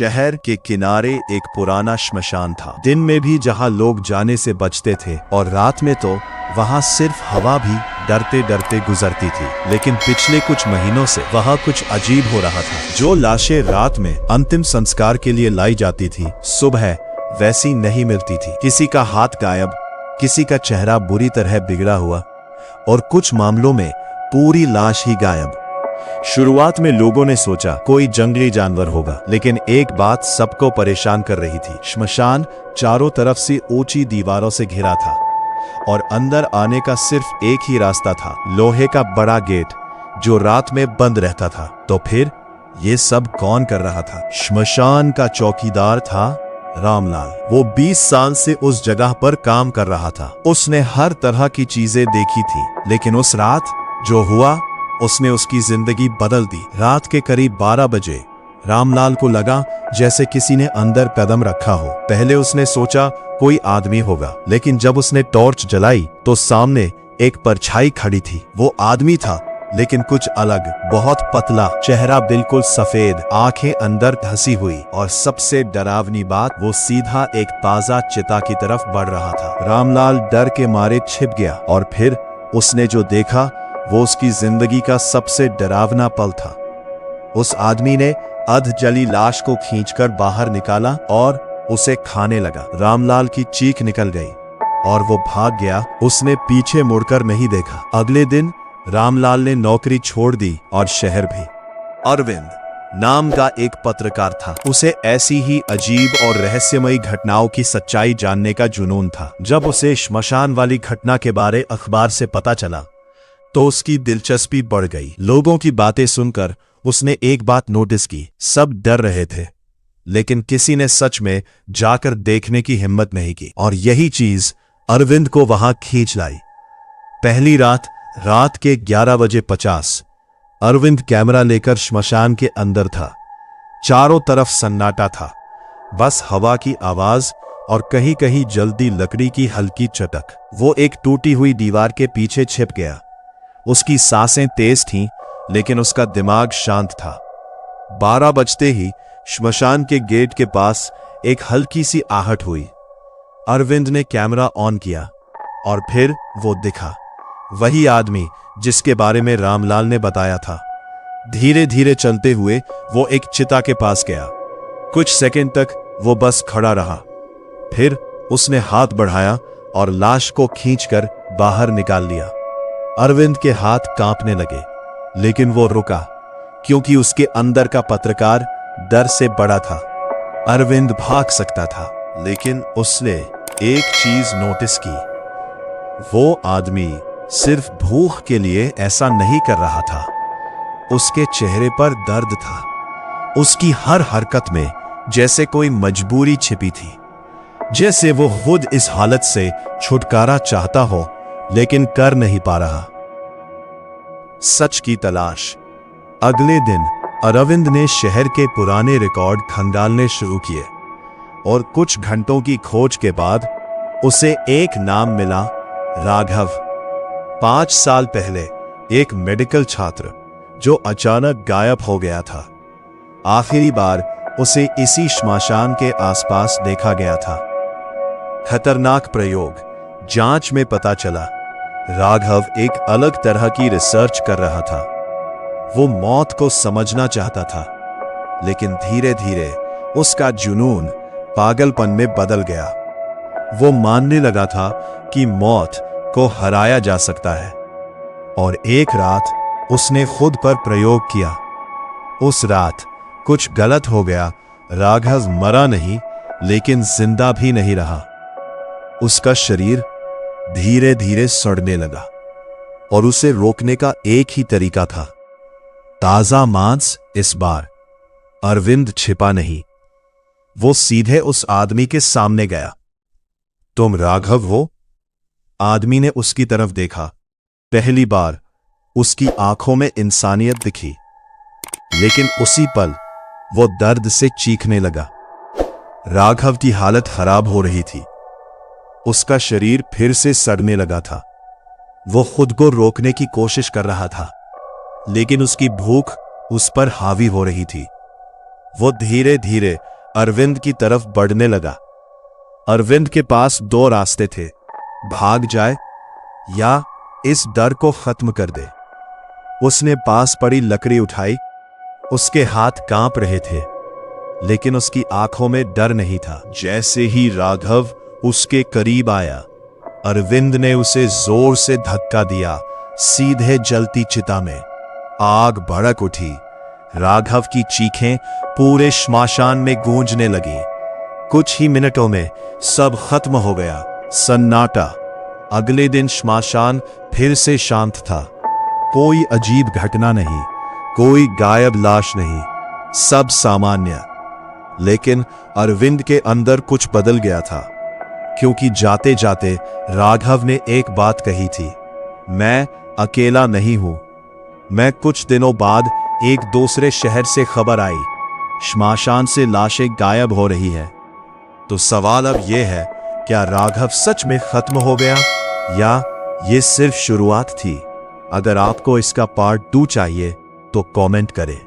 शहर के किनारे एक पुराना श्मशान था। दिन में भी जहाँ लोग जाने से बचते थे और रात में तो वहाँ सिर्फ हवा भी डरते डरते गुजरती थी। लेकिन पिछले कुछ महीनों से वहाँ कुछ अजीब हो रहा था। जो लाशें रात में अंतिम संस्कार के लिए लाई जाती थी, सुबह वैसी नहीं मिलती थी। किसी का हाथ गायब, किसी का चेहरा बुरी तरह बिगड़ा हुआ और कुछ मामलों में पूरी लाश ही गायब। शुरुआत में लोगों ने सोचा कोई जंगली जानवर होगा, लेकिन एक बात सबको परेशान कर रही थी। श्मशान चारों तरफ से ऊंची दीवारों से घिरा था और अंदर आने का सिर्फ एक ही रास्ता था, लोहे का बड़ा गेट जो रात में बंद रहता था। तो फिर ये सब कौन कर रहा था? श्मशान का चौकीदार था रामलाल। वो 20 साल से उस जगह पर काम कर रहा था। उसने हर तरह की चीजें देखी थी, लेकिन उस रात जो हुआ उसने उसकी जिंदगी बदल दी। रात के करीब 12 बजे रामलाल को लगा जैसे किसी ने अंदर कदम रखा हो। पहले उसने सोचा कोई आदमी होगा, लेकिन जब उसने टॉर्च जलाई तो सामने एक परछाई खड़ी थी। वो आदमी था, लेकिन कुछ अलग, बहुत पतला, चेहरा बिल्कुल सफेद, आंखें अंदर धसी हुई और सबसे डरावनी बात, वो सीधा एक ताजा चिता की तरफ बढ़ रहा था। रामलाल डर के मारे छिप गया और फिर उसने जो देखा वो उसकी जिंदगी का सबसे डरावना पल था। उस आदमी ने अध जली लाश को खींचकर बाहर निकाला और उसे खाने लगा। रामलाल की चीख निकल गई और वो भाग गया। उसने पीछे मुड़कर नहीं देखा। अगले दिन रामलाल ने नौकरी छोड़ दी और शहर भी। अरविंद नाम का एक पत्रकार था। उसे ऐसी ही अजीब और रहस्यमयी घटनाओं की सच्चाई जानने का जुनून था। जब उसे श्मशान वाली घटना के बारे अखबार से पता चला तो उसकी दिलचस्पी बढ़ गई। लोगों की बातें सुनकर उसने एक बात नोटिस की, सब डर रहे थे, लेकिन किसी ने सच में जाकर देखने की हिम्मत नहीं की। और यही चीज अरविंद को वहां खींच लाई। पहली रात के 11:50 अरविंद कैमरा लेकर श्मशान के अंदर था। चारों तरफ सन्नाटा था, बस हवा की आवाज और कहीं कहीं जलती लकड़ी की हल्की चटक। वो एक टूटी हुई दीवार के पीछे छिप गया। उसकी सांसें तेज थीं, लेकिन उसका दिमाग शांत था। 12 बजते ही श्मशान के गेट के पास एक हल्की सी आहट हुई। अरविंद ने कैमरा ऑन किया और फिर वो दिखा, वही आदमी जिसके बारे में रामलाल ने बताया था। धीरे धीरे चलते हुए वो एक चिता के पास गया। कुछ सेकंड तक वो बस खड़ा रहा, फिर उसने हाथ बढ़ाया और लाश को खींचकर बाहर निकाल लिया। अरविंद के हाथ कांपने लगे, लेकिन वो रुका क्योंकि उसके अंदर का पत्रकार डर से बड़ा था। अरविंद भाग सकता था, लेकिन उसने एक चीज नोटिस की, वो आदमी सिर्फ भूख के लिए ऐसा नहीं कर रहा था। उसके चेहरे पर दर्द था। उसकी हर हरकत में जैसे कोई मजबूरी छिपी थी, जैसे वो खुद इस हालत से छुटकारा चाहता हो लेकिन कर नहीं पा रहा। सच की तलाश। अगले दिन अरविंद ने शहर के पुराने रिकॉर्ड खंगालने शुरू किए और कुछ घंटों की खोज के बाद उसे एक नाम मिला, राघव। 5 साल पहले एक मेडिकल छात्र जो अचानक गायब हो गया था। आखिरी बार उसे इसी श्मशान के आसपास देखा गया था। खतरनाक प्रयोग। जांच में पता चला राघव एक अलग तरह की रिसर्च कर रहा था। वो मौत को समझना चाहता था, लेकिन धीरे धीरे उसका जुनून पागलपन में बदल गया। वो मानने लगा था कि मौत को हराया जा सकता है। और एक रात उसने खुद पर प्रयोग किया। उस रात कुछ गलत हो गया। राघव मरा नहीं, लेकिन जिंदा भी नहीं रहा। उसका शरीर धीरे धीरे सड़ने लगा और उसे रोकने का एक ही तरीका था, ताजा मांस। इस बार अरविंद छिपा नहीं, वो सीधे उस आदमी के सामने गया। तुम राघव हो? आदमी ने उसकी तरफ देखा। पहली बार उसकी आंखों में इंसानियत दिखी, लेकिन उसी पल वो दर्द से चीखने लगा। राघव की हालत खराब हो रही थी। उसका शरीर फिर से सड़ने लगा था। वो खुद को रोकने की कोशिश कर रहा था, लेकिन उसकी भूख उस पर हावी हो रही थी। वो धीरे धीरे अरविंद की तरफ बढ़ने लगा। अरविंद के पास दो रास्ते थे, भाग जाए या इस डर को खत्म कर दे। उसने पास पड़ी लकड़ी उठाई। उसके हाथ कांप रहे थे, लेकिन उसकी आंखों में डर नहीं था। जैसे ही राघव उसके करीब आया, अरविंद ने उसे जोर से धक्का दिया, सीधे जलती चिता में। आग भड़क उठी। राघव की चीखें पूरे श्मशान में गूंजने लगी। कुछ ही मिनटों में सब खत्म हो गया, सन्नाटा। अगले दिन श्मशान फिर से शांत था। कोई अजीब घटना नहीं, कोई गायब लाश नहीं, सब सामान्य। लेकिन अरविंद के अंदर कुछ बदल गया था, क्योंकि जाते जाते राघव ने एक बात कही थी, मैं अकेला नहीं हूं। मैं कुछ दिनों बाद एक दूसरे शहर से खबर आई, श्मशान से लाशें गायब हो रही है। तो सवाल अब यह है, क्या राघव सच में खत्म हो गया या ये सिर्फ शुरुआत थी? अगर आपको इसका पार्ट 2 चाहिए तो कमेंट करें।